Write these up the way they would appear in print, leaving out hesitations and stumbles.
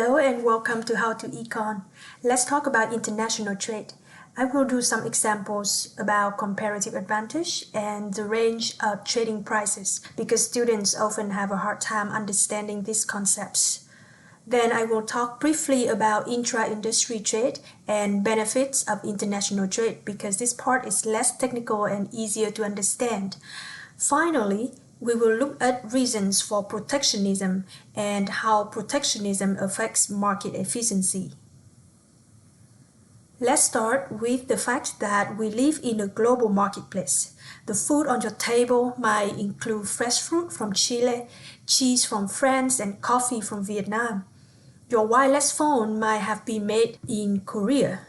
Hello and welcome to How to Econ. Let's talk about international trade. I will do some examples about comparative advantage and the range of trading prices because students often have a hard time understanding these concepts. Then I will talk briefly about intra-industry trade and benefits of international trade because this part is less technical and easier to understand. Finally, we will look at reasons for protectionism and how protectionism affects market efficiency. Let's start with the fact that we live in a global marketplace. The food on your table might include fresh fruit from Chile, cheese from France, and coffee from Vietnam. Your wireless phone might have been made in Korea.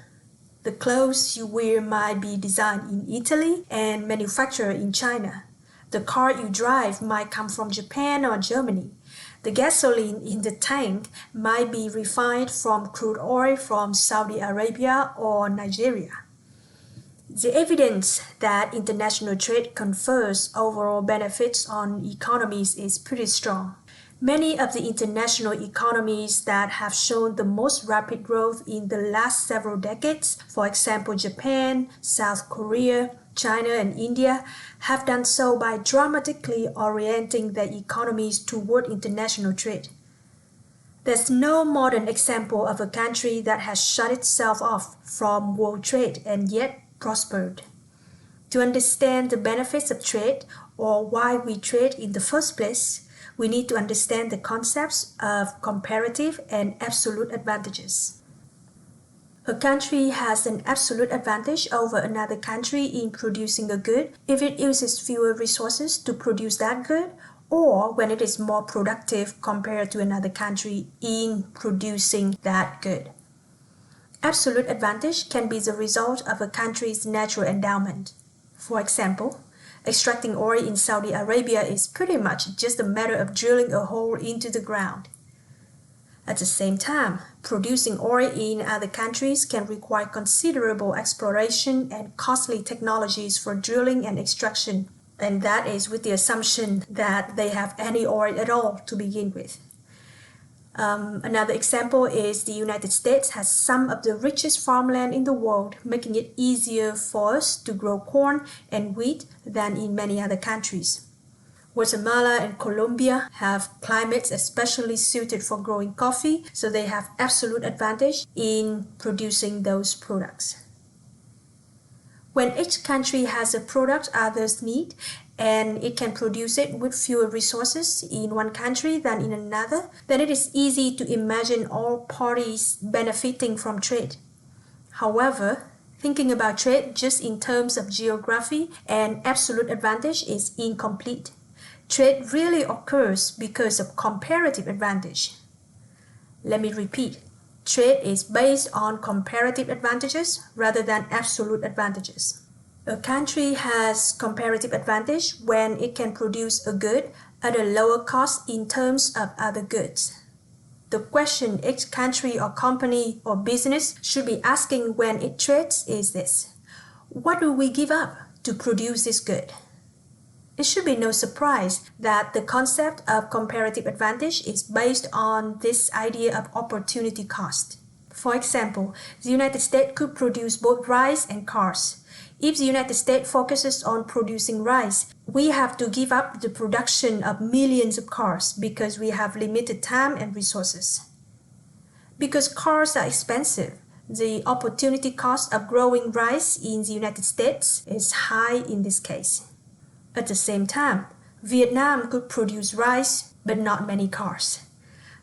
The clothes you wear might be designed in Italy and manufactured in China. The car you drive might come from Japan or Germany. The gasoline in the tank might be refined from crude oil from Saudi Arabia or Nigeria. The evidence that international trade confers overall benefits on economies is pretty strong. Many of the international economies that have shown the most rapid growth in the last several decades, for example Japan, South Korea, China and India, have done so by dramatically orienting their economies toward international trade. There's no modern example of a country that has shut itself off from world trade and yet prospered. To understand the benefits of trade or why we trade in the first place, we need to understand the concepts of comparative and absolute advantages. A country has an absolute advantage over another country in producing a good if it uses fewer resources to produce that good, or when it is more productive compared to another country in producing that good. Absolute advantage can be the result of a country's natural endowment. For example, extracting oil in Saudi Arabia is pretty much just a matter of drilling a hole into the ground. At the same time, producing oil in other countries can require considerable exploration and costly technologies for drilling and extraction, and that is with the assumption that they have any oil at all to begin with. Another example is the United States has some of the richest farmland in the world, making it easier for us to grow corn and wheat than in many other countries. Guatemala and Colombia have climates especially suited for growing coffee, so they have absolute advantage in producing those products. When each country has a product others need, and it can produce it with fewer resources in one country than in another, then it is easy to imagine all parties benefiting from trade. However, thinking about trade just in terms of geography and absolute advantage is incomplete. Trade really occurs because of comparative advantage. Let me repeat. Trade is based on comparative advantages rather than absolute advantages. A country has comparative advantage when it can produce a good at a lower cost in terms of other goods. The question each country or company or business should be asking when it trades is this: what do we give up to produce this good? It should be no surprise that the concept of comparative advantage is based on this idea of opportunity cost. For example, the United States could produce both rice and cars. If the United States focuses on producing rice, we have to give up the production of millions of cars because we have limited time and resources. Because cars are expensive, the opportunity cost of growing rice in the United States is high in this case. At the same time, Vietnam could produce rice, but not many cars.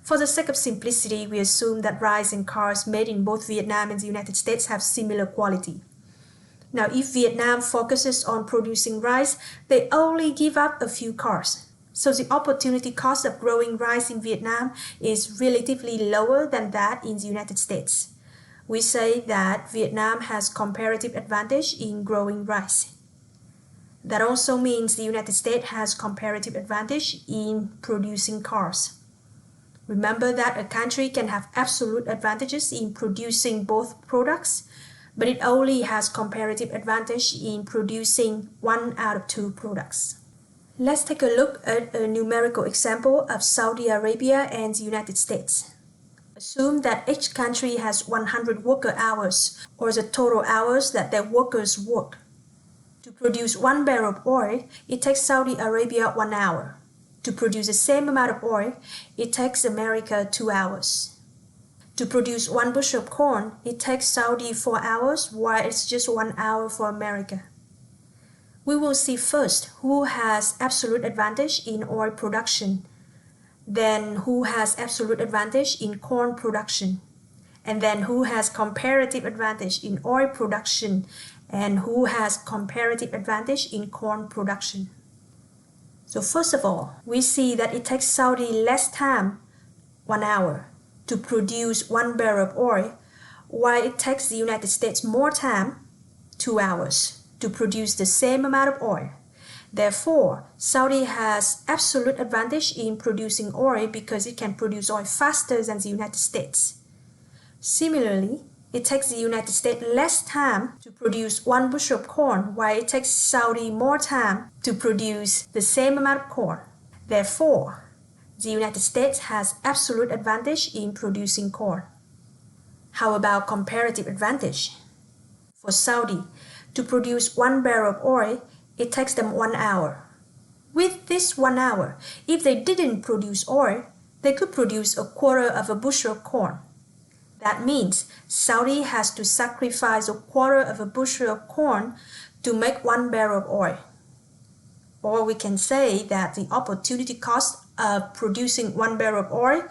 For the sake of simplicity, we assume that rice and cars made in both Vietnam and the United States have similar quality. Now, if Vietnam focuses on producing rice, they only give up a few cars. So the opportunity cost of growing rice in Vietnam is relatively lower than that in the United States. We say that Vietnam has comparative advantage in growing rice. That also means the United States has comparative advantage in producing cars. Remember that a country can have absolute advantages in producing both products, but it only has comparative advantage in producing one out of two products. Let's take a look at a numerical example of Saudi Arabia and the United States. Assume that each country has 100 worker hours, or the total hours that their workers work. To produce 1 barrel of oil, it takes Saudi Arabia 1 hour. To produce the same amount of oil, it takes America 2 hours. To produce 1 bushel of corn, it takes Saudi 4 hours, while it's just 1 hour for America. We will see first who has absolute advantage in oil production, then who has absolute advantage in corn production, and then who has comparative advantage in oil production, and who has comparative advantage in corn production. So first of all, we see that it takes Saudi less time, 1 hour, to produce 1 barrel of oil, while it takes the United States more time, 2 hours, to produce the same amount of oil. Therefore, Saudi has absolute advantage in producing oil because it can produce oil faster than the United States. Similarly, it takes the United States less time to produce 1 bushel of corn, while it takes Saudi more time to produce the same amount of corn. Therefore, the United States has absolute advantage in producing corn. How about comparative advantage? For Saudi, to produce 1 barrel of oil, it takes them 1 hour. With this 1 hour, if they didn't produce oil, they could produce a quarter of a bushel of corn. That means Saudi has to sacrifice a quarter of a bushel of corn to make 1 barrel of oil. Or we can say that the opportunity cost of producing 1 barrel of oil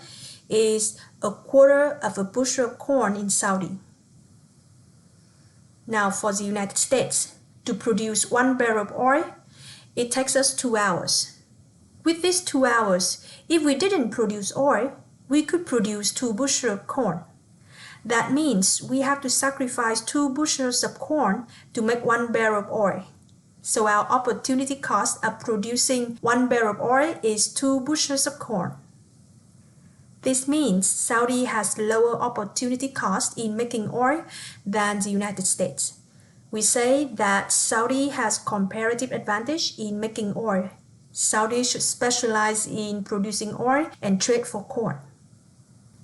is a quarter of a bushel of corn in Saudi. Now for the United States, to produce 1 barrel of oil, it takes us 2 hours. With these 2 hours, if we didn't produce oil, we could produce 2 bushels of corn. That means we have to sacrifice 2 bushels of corn to make 1 barrel of oil. So our opportunity cost of producing 1 barrel of oil is 2 bushels of corn. This means Saudi has lower opportunity cost in making oil than the United States. We say that Saudi has comparative advantage in making oil. Saudi should specialize in producing oil and trade for corn.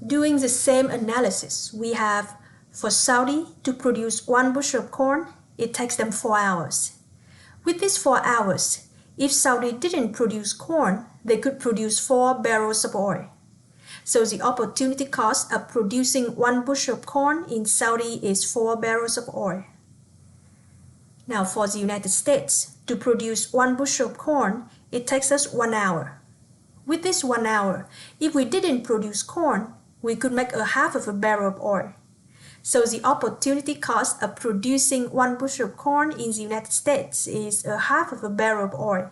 Doing the same analysis, we have for Saudi to produce 1 bushel of corn, it takes them 4 hours. With these 4 hours, if Saudi didn't produce corn, they could produce 4 barrels of oil. So the opportunity cost of producing 1 bushel of corn in Saudi is 4 barrels of oil. Now for the United States, to produce 1 bushel of corn, it takes us 1 hour. With this 1 hour, if we didn't produce corn, we could make a half of a barrel of oil. So the opportunity cost of producing 1 bushel of corn in the United States is a half of a barrel of oil.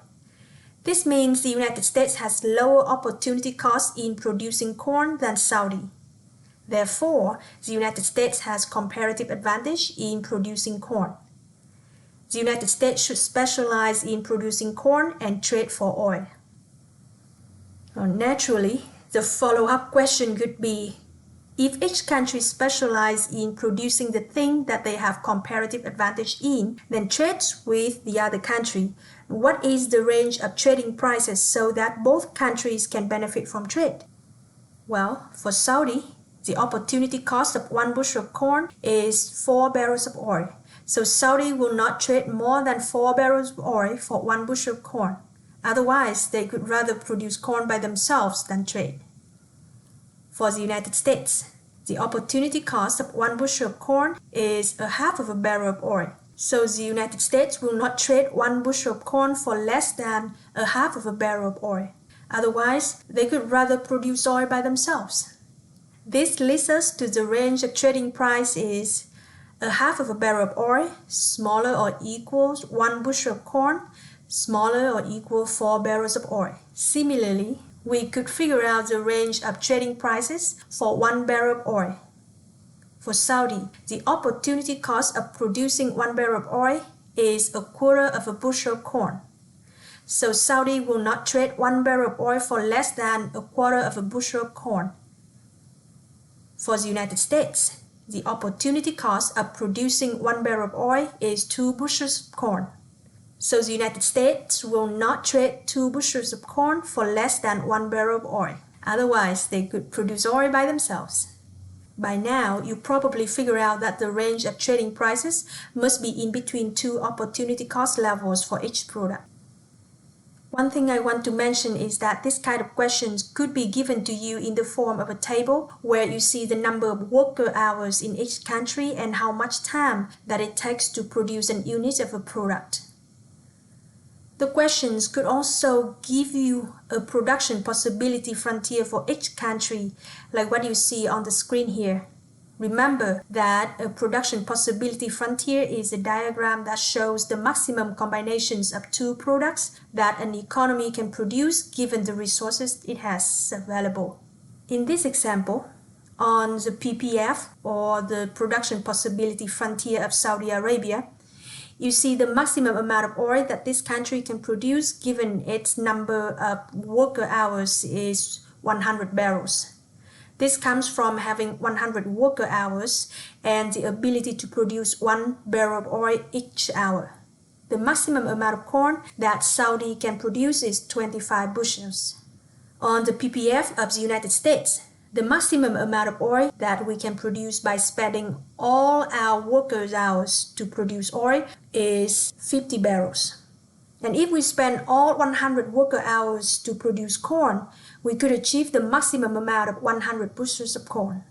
This means the United States has lower opportunity cost in producing corn than Saudi. Therefore, the United States has comparative advantage in producing corn. The United States should specialize in producing corn and trade for oil. Now, naturally, the follow-up question could be, if each country specializes in producing the thing that they have comparative advantage in, then trades with the other country, what is the range of trading prices so that both countries can benefit from trade? Well, for Saudi, the opportunity cost of 1 bushel of corn is 4 barrels of oil. So Saudi will not trade more than 4 barrels of oil for 1 bushel of corn. Otherwise, they could rather produce corn by themselves than trade. For the United States, the opportunity cost of 1 bushel of corn is a half of a barrel of oil. So the United States will not trade 1 bushel of corn for less than a half of a barrel of oil. Otherwise, they could rather produce oil by themselves. This leads us to the range of trading price is a half of a barrel of oil, smaller or equals 1 bushel of corn, smaller or equal 4 barrels of oil. Similarly, we could figure out the range of trading prices for 1 barrel of oil. For Saudi, the opportunity cost of producing 1 barrel of oil is a quarter of a bushel of corn. So Saudi will not trade 1 barrel of oil for less than a quarter of a bushel of corn. For the United States, the opportunity cost of producing 1 barrel of oil is 2 bushels of corn. So the United States will not trade 2 bushels of corn for less than 1 barrel of oil. Otherwise, they could produce oil by themselves. By now, you probably figure out that the range of trading prices must be in between two opportunity cost levels for each product. One thing I want to mention is that this kind of questions could be given to you in the form of a table where you see the number of worker hours in each country and how much time that it takes to produce an unit of a product. The questions could also give you a production possibility frontier for each country, like what you see on the screen here. Remember that a production possibility frontier is a diagram that shows the maximum combinations of two products that an economy can produce given the resources it has available. In this example, on the PPF, or the production possibility frontier of Saudi Arabia, you see the maximum amount of oil that this country can produce given its number of worker hours is 100 barrels. This comes from having 100 worker hours and the ability to produce 1 barrel of oil each hour. The maximum amount of corn that Saudi can produce is 25 bushels. On the PPF of the United States, the maximum amount of oil that we can produce by spending all our workers' hours to produce oil is 50 barrels. And if we spend all 100 worker hours to produce corn, we could achieve the maximum amount of 100 bushels of corn.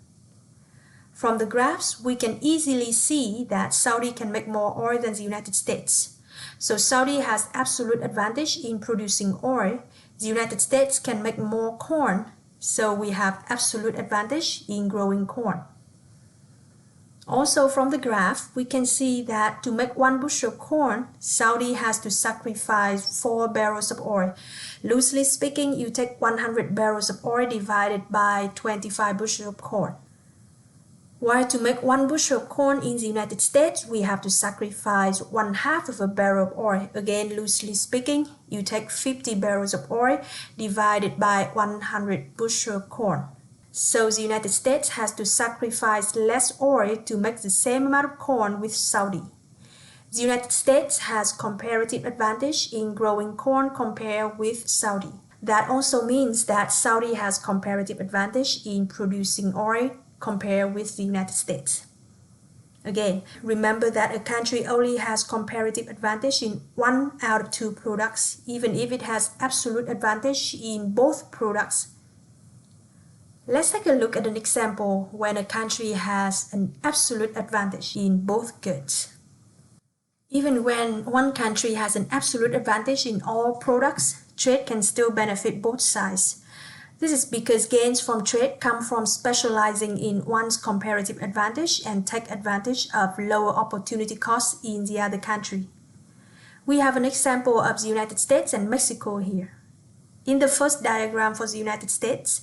From the graphs, we can easily see that Saudi can make more oil than the United States. So Saudi has absolute advantage in producing oil. The United States can make more corn, so we have absolute advantage in growing corn. Also from the graph, we can see that to make 1 bushel of corn, Saudi has to sacrifice 4 barrels of oil. Loosely speaking, you take 100 barrels of oil divided by 25 bushels of corn. While to make 1 bushel of corn in the United States, we have to sacrifice 1/2 of a barrel of oil. Again, loosely speaking, you take 50 barrels of oil divided by 100 bushels of corn. So the United States has to sacrifice less oil to make the same amount of corn with Saudi. The United States has comparative advantage in growing corn compared with Saudi. That also means that Saudi has comparative advantage in producing oil compared with the United States. Again, remember that a country only has comparative advantage in 1 out of 2 products, even if it has absolute advantage in both products. Let's take a look at an example when a country has an absolute advantage in both goods. Even when one country has an absolute advantage in all products, trade can still benefit both sides. This is because gains from trade come from specializing in one's comparative advantage and take advantage of lower opportunity costs in the other country. We have an example of the United States and Mexico here. In the first diagram for the United States,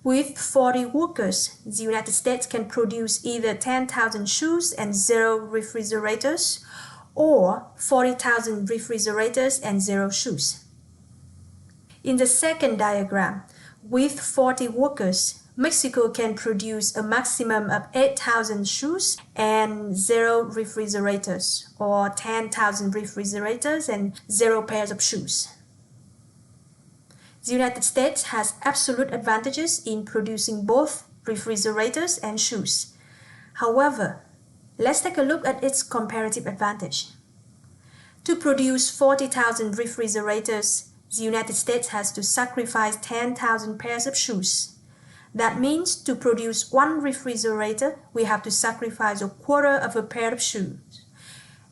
with 40 workers, the United States can produce either 10,000 shoes and 0 refrigerators, or 40,000 refrigerators and 0 shoes. In the second diagram, with 40 workers, Mexico can produce a maximum of 8,000 shoes and 0 refrigerators, or 10,000 refrigerators and 0 pairs of shoes. The United States has absolute advantages in producing both refrigerators and shoes. However, let's take a look at its comparative advantage. To produce 40,000 refrigerators, the United States has to sacrifice 10,000 pairs of shoes. That means to produce 1 refrigerator, we have to sacrifice 1/4 of a pair of shoes.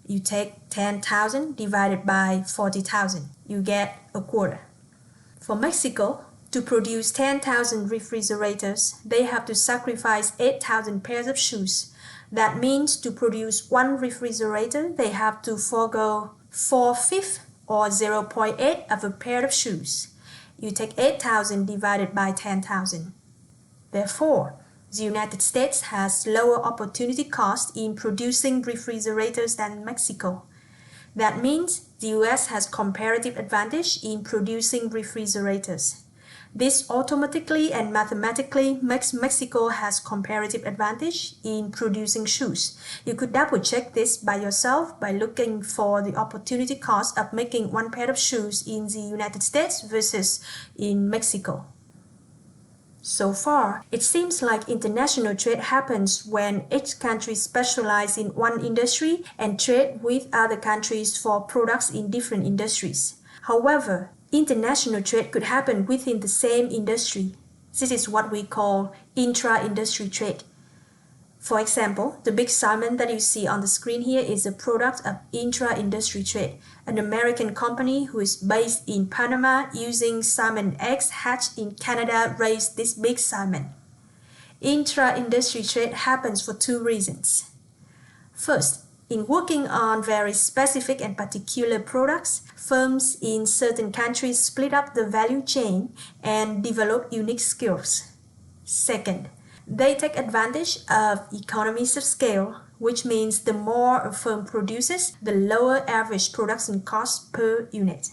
You take 10,000 divided by 40,000, you get 1/4. For Mexico, to produce 10,000 refrigerators, they have to sacrifice 8,000 pairs of shoes. That means to produce 1 refrigerator, they have to forego 4/5 or 0.8 of a pair of shoes. You take 8,000 divided by 10,000. Therefore, the United States has lower opportunity cost in producing refrigerators than Mexico. That means the US has comparative advantage in producing refrigerators. This automatically and mathematically makes Mexico has comparative advantage in producing shoes. You could double check this by yourself by looking for the opportunity cost of making 1 pair of shoes in the United States versus in Mexico. So far, it seems like international trade happens when each country specializes in one industry and trade with other countries for products in different industries. However, international trade could happen within the same industry. This is what we call intra-industry trade. For example, the big salmon that you see on the screen here is a product of intra-industry trade, an American company who is based in Panama using salmon eggs hatched in Canada raised this big salmon. Intra-industry trade happens for two reasons. First, in working on very specific and particular products, firms in certain countries split up the value chain and develop unique skills. Second, they take advantage of economies of scale, which means the more a firm produces, the lower average production cost per unit.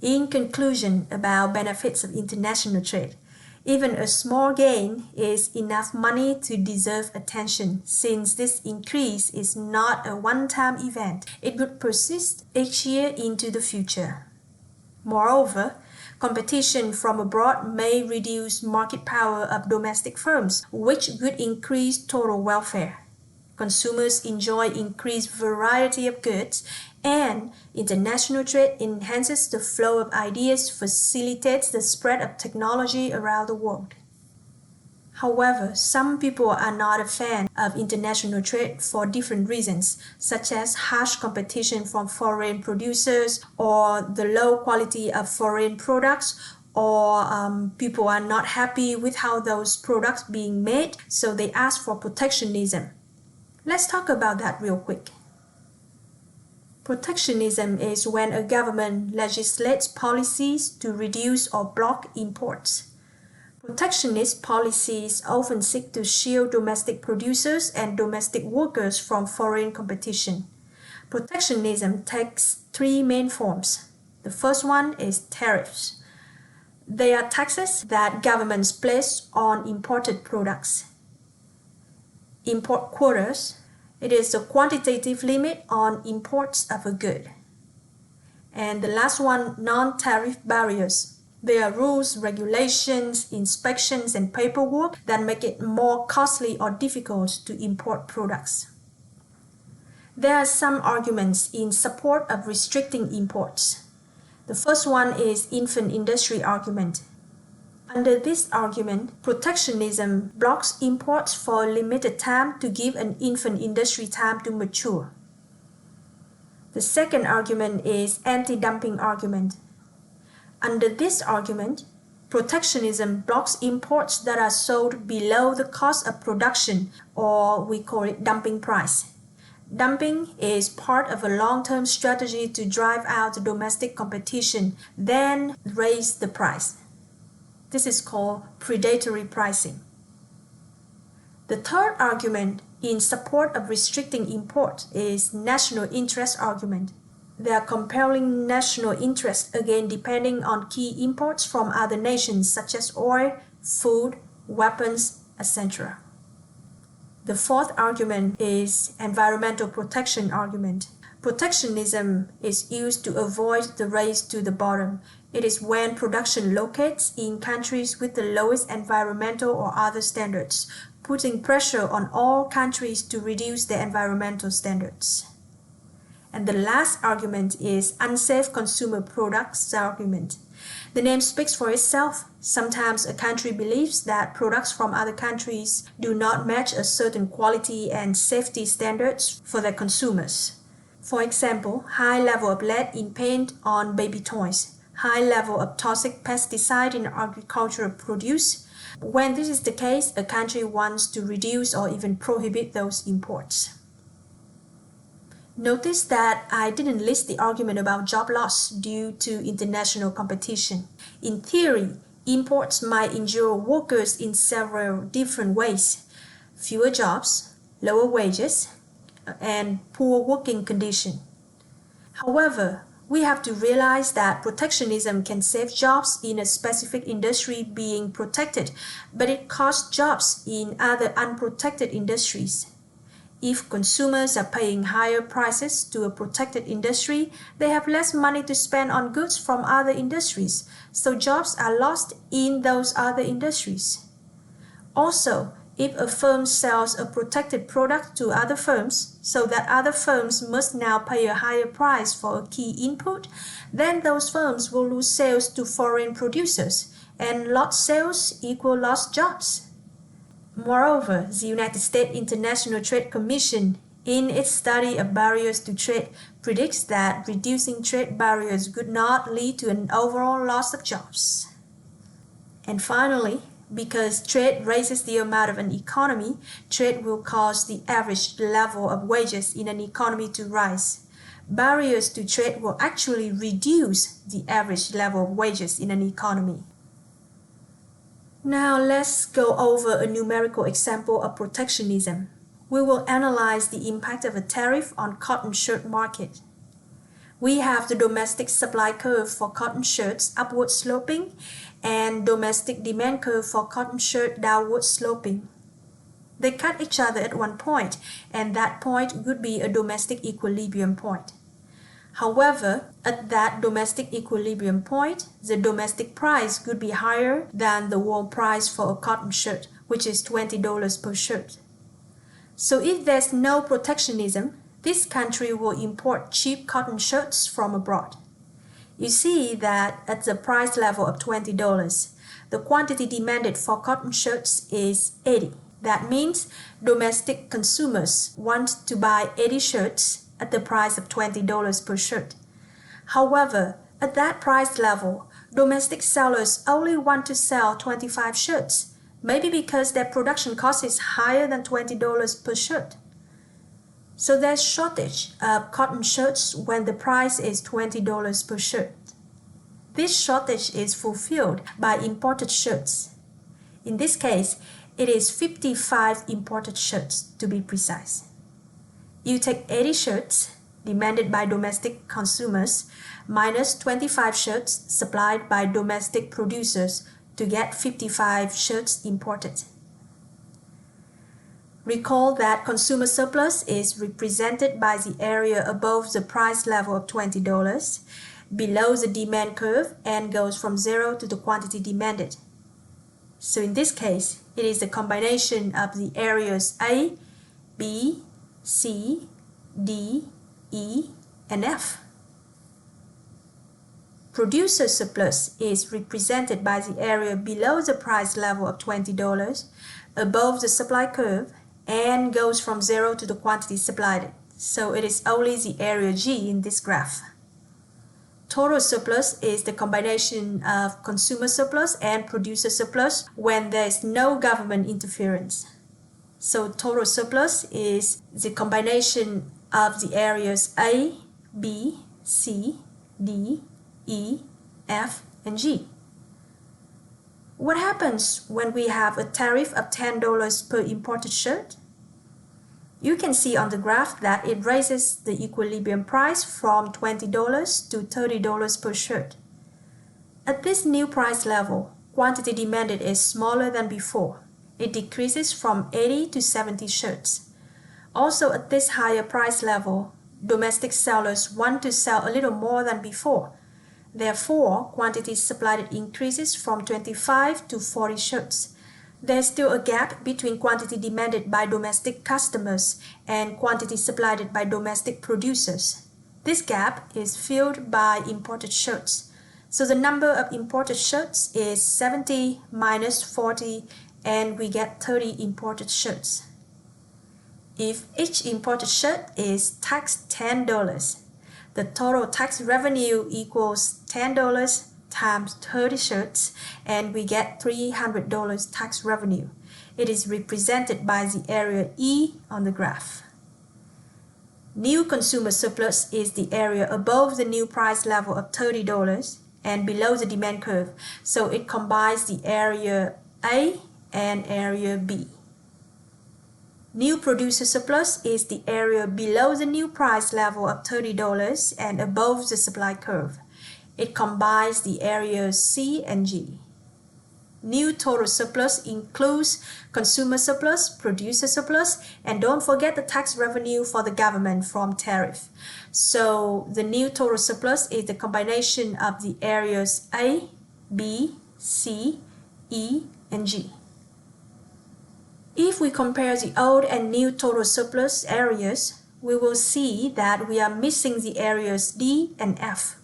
In conclusion about benefits of international trade, even a small gain is enough money to deserve attention, since this increase is not a one-time event. It would persist each year into the future. Moreover, competition from abroad may reduce market power of domestic firms, which would increase total welfare. Consumers enjoy increased variety of goods, and international trade enhances the flow of ideas, facilitates the spread of technology around the world. However, some people are not a fan of international trade for different reasons, such as harsh competition from foreign producers or the low quality of foreign products, or people are not happy with how those products being made, so they ask for protectionism. Let's talk about that real quick. Protectionism is when a government legislates policies to reduce or block imports. Protectionist policies often seek to shield domestic producers and domestic workers from foreign competition. Protectionism takes three main forms. The first one is tariffs. They are taxes that governments place on imported products. Import quotas. It is a quantitative limit on imports of a good. And the last one, non-tariff barriers. There are rules, regulations, inspections, and paperwork that make it more costly or difficult to import products. There are some arguments in support of restricting imports. The first one is infant industry argument. Under this argument, protectionism blocks imports for a limited time to give an infant industry time to mature. The second argument is anti-dumping argument. Under this argument, protectionism blocks imports that are sold below the cost of production, or we call it dumping price. Dumping is part of a long-term strategy to drive out domestic competition, then raise the price. This is called predatory pricing. The third argument in support of restricting import is national interest argument. There are compelling national interests, again depending on key imports from other nations such as oil, food, weapons, etc. The fourth argument is environmental protection argument. Protectionism is used to avoid the race to the bottom. It is when production locates in countries with the lowest environmental or other standards, putting pressure on all countries to reduce their environmental standards. And the last argument is unsafe consumer products argument. The name speaks for itself. Sometimes a country believes that products from other countries do not match a certain quality and safety standards for their consumers. For example, high level of lead in paint on baby toys, high level of toxic pesticide in agricultural produce. When this is the case, a country wants to reduce or even prohibit those imports. Notice that I didn't list the argument about job loss due to international competition. In theory, imports might injure workers in several different ways: fewer jobs, lower wages, and poor working conditions. However, we have to realize that protectionism can save jobs in a specific industry being protected, but it costs jobs in other unprotected industries. If consumers are paying higher prices to a protected industry, they have less money to spend on goods from other industries, so jobs are lost in those other industries. Also, if a firm sells a protected product to other firms, so that other firms must now pay a higher price for a key input, then those firms will lose sales to foreign producers, and lost sales equal lost jobs. Moreover, the United States International Trade Commission, in its study of barriers to trade, predicts that reducing trade barriers would not lead to an overall loss of jobs. And finally, because trade raises the amount of an economy, trade will cause the average level of wages in an economy to rise. Barriers to trade will actually reduce the average level of wages in an economy. Now let's go over a numerical example of protectionism. We will analyze the impact of a tariff on cotton shirt market. We have the domestic supply curve for cotton shirts upward sloping and domestic demand curve for cotton shirt downward sloping. They cut each other at one point, and that point would be a domestic equilibrium point. However, at that domestic equilibrium point, the domestic price could be higher than the world price for a cotton shirt, which is $20 per shirt. So if there's no protectionism, this country will import cheap cotton shirts from abroad. You see that at the price level of $20, the quantity demanded for cotton shirts is 80. That means domestic consumers want to buy 80 shirts at the price of $20 per shirt. However, at that price level, domestic sellers only want to sell 25 shirts, maybe because their production cost is higher than $20 per shirt. So there's shortage of cotton shirts when the price is $20 per shirt. This shortage is fulfilled by imported shirts. In this case, it is 55 imported shirts to be precise. You take 80 shirts demanded by domestic consumers minus 25 shirts supplied by domestic producers to get 55 shirts imported. Recall that consumer surplus is represented by the area above the price level of $20, below the demand curve, and goes from 0 to the quantity demanded. So in this case, it is the combination of the areas A, B, C, D, E, and F. Producer surplus is represented by the area below the price level of $20, above the supply curve, and goes from 0 to the quantity supplied. So it is only the area G in this graph. Total surplus is the combination of consumer surplus and producer surplus when there is no government interference. So total surplus is the combination of the areas A, B, C, D, E, F, and G. What happens when we have a tariff of $10 per imported shirt? You can see on the graph that it raises the equilibrium price from $20 to $30 per shirt. At this new price level, quantity demanded is smaller than before. It decreases from 80 to 70 shirts. Also at this higher price level, domestic sellers want to sell a little more than before. Therefore, quantity supplied increases from 25 to 40 shirts. There's still a gap between quantity demanded by domestic customers and quantity supplied by domestic producers. This gap is filled by imported shirts. So the number of imported shirts is 70 minus 40, and we get 30 imported shirts. If each imported shirt is taxed $10, the total tax revenue equals $10 times 30 shirts, and we get $300 tax revenue. It is represented by the area E on the graph. New consumer surplus is the area above the new price level of $30 and below the demand curve, so it combines the area A and area B. New producer surplus is the area below the new price level of $30 and above the supply curve. It combines the areas C and G. New total surplus includes consumer surplus, producer surplus, and don't forget the tax revenue for the government from tariff. So the new total surplus is the combination of the areas A, B, C, E, and G. If we compare the old and new total surplus areas, we will see that we are missing the areas D and F.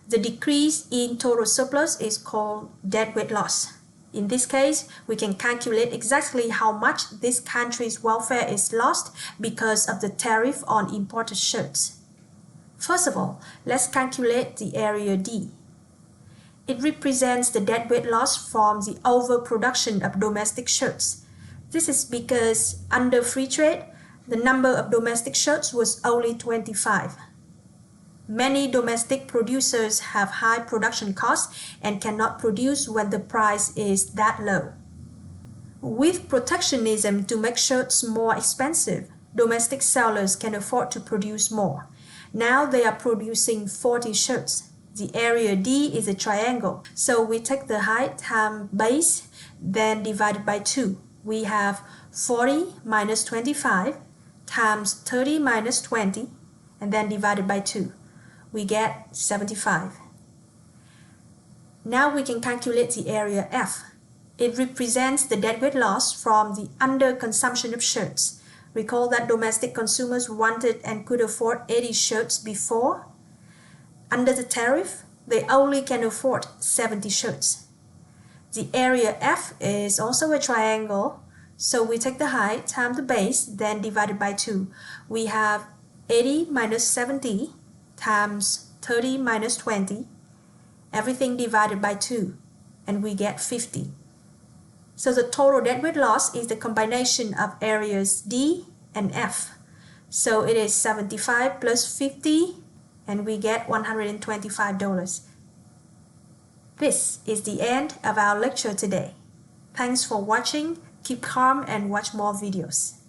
The decrease in total surplus is called deadweight loss. In this case, we can calculate exactly how much this country's welfare is lost because of the tariff on imported shirts. First of all, let's calculate the area D. It represents the deadweight loss from the overproduction of domestic shirts. This is because under free trade, the number of domestic shirts was only 25. Many domestic producers have high production costs and cannot produce when the price is that low. With protectionism to make shirts more expensive, domestic sellers can afford to produce more. Now they are producing 40 shirts. The area D is a triangle, so we take the height times base, then divided by 2. We have 40 minus 25 times 30 minus 20, and then divided by 2. We get 75. Now we can calculate the area F. It represents the deadweight loss from the underconsumption of shirts. Recall that domestic consumers wanted and could afford 80 shirts before. Under the tariff, they only can afford 70 shirts. The area F is also a triangle, so we take the height times the base, then divided by 2. We have 80 minus 70 times 30 minus 20, everything divided by 2, and we get 50. So the total deadweight loss is the combination of areas D and F. So it is 75 plus 50, and we get $125. This is the end of our lecture today. Thanks for watching. Keep calm and watch more videos.